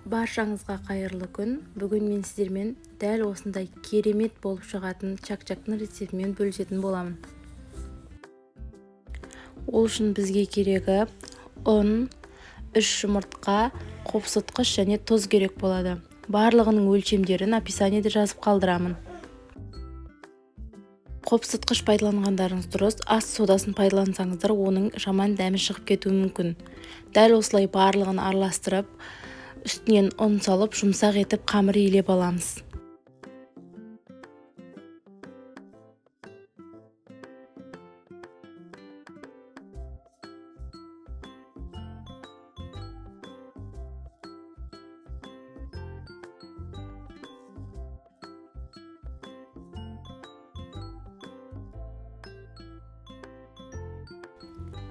Баршаңызға қайырлы күн. Бүгін мен сіздермен дәл осындай керемет болып шығатын чак-чактың рецептімен бөлісетін боламын. Ол үшін бізге керегі ұн, 3 жұмыртқа, қопсытқыш және тұз керек болады. Барлығының өлшемдерін описаниеде жазып қалдырамын. Қопсытқыш пайдаланғандарыңыз дұрыс, ас содасын пайдалансаңыздар, оның жаман дәмі шығып кетуі мүмкін. Дәл осылай барлығын араластырып, үстінен ұн салып, жұмсақ етіп қамыр илеп аламыз.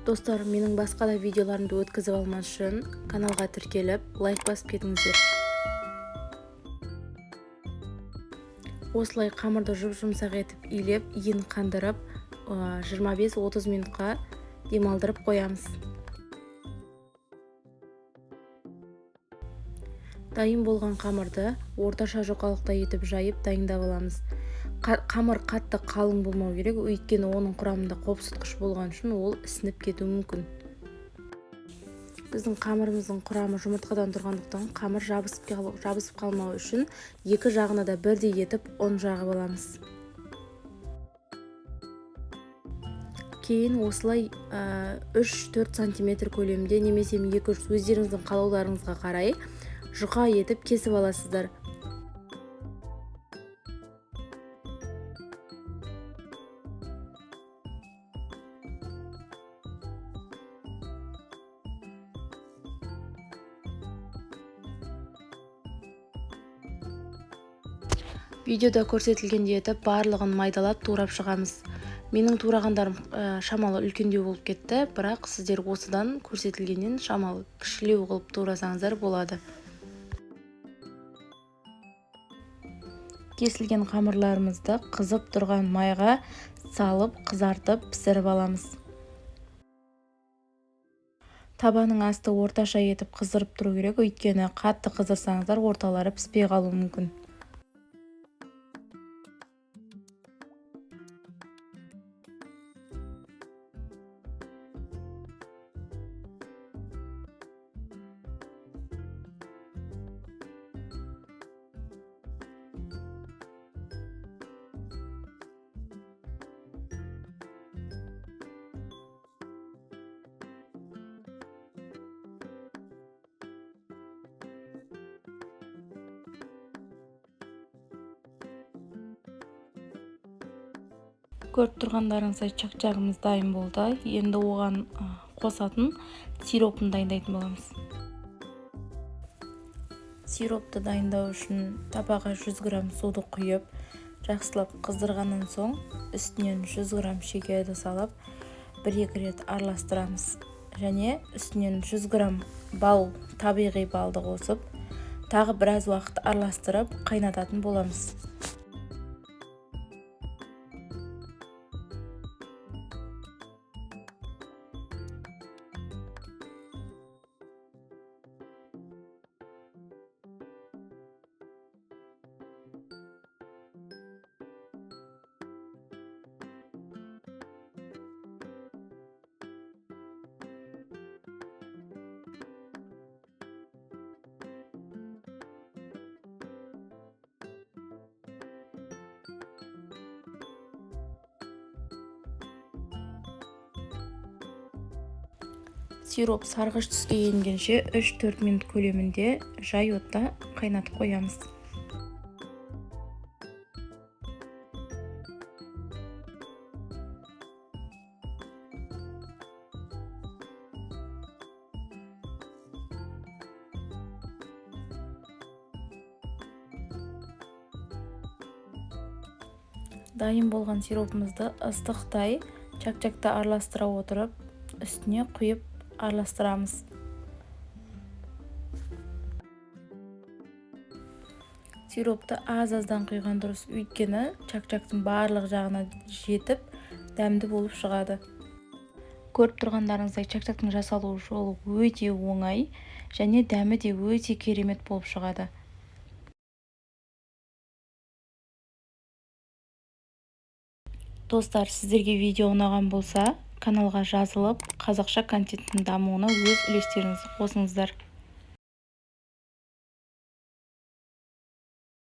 Достар, менің басқа да видеоларымды өткізіп алмас үшін каналға тіркеліп, лайк басып кетіңіздер. Осылай қамырды жұмсақ етіп илеп, иін қандырып, 25-30 минутқа демалдырып қоямыз. Дайын болған қамырды орташа жұқалықта етіп жайып дайындап аламыз. Қамыр қатты қалың болмау керек, өйткені оның құрамында қопсытқыш болған үшін ол ісініп кетуі мүмкін. Біздің қамырымыздың құрамы жұмыртқадан тұрғандықтан қамыр жабысып қалмау үшін екі жағына да бірдей етіп ұн жағып аламыз. Кейін осылай 3-4 см көлемінде немесе 200 өздеріңіздің қалауларыңызға қарай жұқа етіп кесіп аласыздар. Видеода көрсетілгендей етіп барлығын майдалап турап шығамыз. Менің турағандарым шамалы үлкендеу болып кетті, бірақ сіздер осыдан көрсетілгеннен шамалы кішілеу қылып турасаңыздар болады. Кесілген қамырларымызды қызып тұрған майға салып, қызартып, пісіріп аламыз. Табаның асты орташа етіп қыздырып тұру керек, өйткені қатты қыздырсаңыздар орталары піспей қалуы мүмкін. Көріп тұрғандарыңыздай чак-чагымыз дайын болды. Енді оған қосатын сиропын дайындайтын боламыз. Сиропты дайындау үшін табаға 100 грамм суды құйып, жақсылап қыздырғаннан соң үстінен 100 грамм шекерді салып, 1-2 рет араластырамыз. Және үстінен 100 грамм бал, табиғи балды қосып, тағы біраз уақыт араластырып қайнататын боламыз. Сироп сарғыш түске енгенше 3-4 минут көлемінде жай отта қайнатып қоямыз. Дайын болған сиропымызды ыстықтай чак-чакта араластыра отырып, үстіне құйып араластырамыз. Сиропты аз-аздан құйған дұрыс, өйткені чак-чактың барлық жағына жетіп, дәмді болып шығады. Көріп тұрғандарыңыздай чак-чактың жасалу жолы өте оңай және дәмі де өте керемет болып шығады. Достар, сіздерге видео ұнаған болса, каналға жазылып, қазақша контенттің дамуына өз үлестеріңізді қосыңыздар.